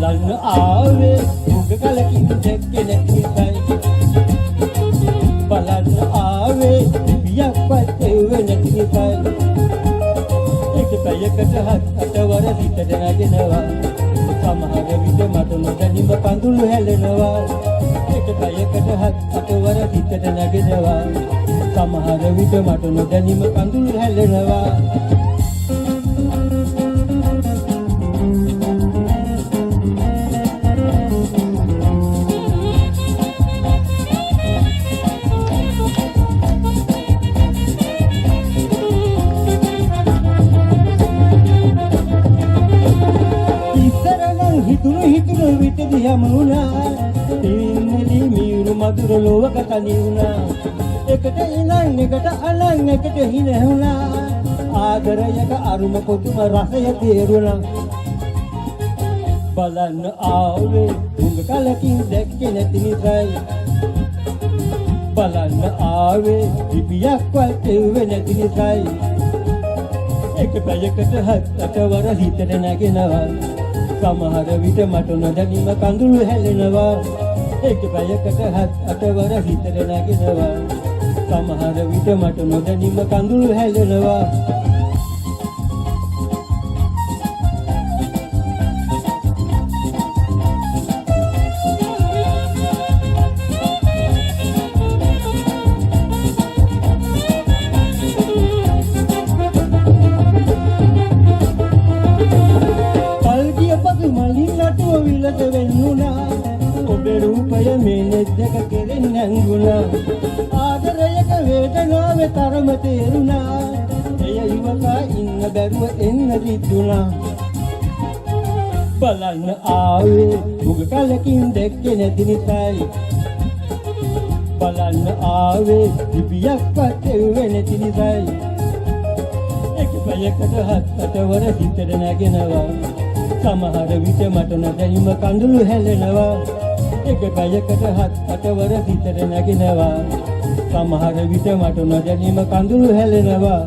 බලන්න ආවේ උග කලකින් දැක්කේ නැතිසයි බලන්න ආවේ පියක්වත් එව්වේ නැතිසයි එක පැයකට හතවර හිතට නැගෙනවා සමහර විට මට නොදැනීම කඳුළු හැලෙනවා එක පැයකට හතවර හිතට නැගෙනවා සමහර විට මට නොදැනීම කඳුළු හැලෙනවා හිතුණු විට දිහමුණා තින්නලි මියුරු මధుර ලෝක තනියුණා එකට ඉඳන් එකට අලන් එකට හිනහුණා ආදරයක අරුම කොතුම රසය තේරුණා බලන්න ආවේ උඟ කලකින් දැක්කේ නැති නිසයි බලන්න ආවේ පිපියක්වත් එව්වේ නැති නිසයි එක පැයකට හතවර හිතට නැගෙනවා සමහර විට මට නොදැනීම කඳුළු හැලෙනවා එක පැයකට හතවර හිතට නැගෙනවා සමහර විට මට නොදැනීම කඳුළු හැලෙනවා විලද වෙන්නුණා ඔබේ රූපය මේ නෙද්දක කෙරෙන් නැංගුණා ආදරයක වේදනාවේ තරම තේරුණා එය ඉවසා ඉන්න බැරුව එන්න දිද්දුණා බලන්න ආවේ උග කලකින් දැක්කේ නැති නිසයි බලන්න ආවේ පිපියක්වත් එව්වේ නැති නිසයි එක පැයකට හතවර හිතට නැගෙනවා සමහර විට මට නොදැනීම කඳුළු හැලෙනවා එක පැයකට හතවර හිතට නැගෙනවා සමහර විට මට නොදැනීම කඳුළු හැලෙනවා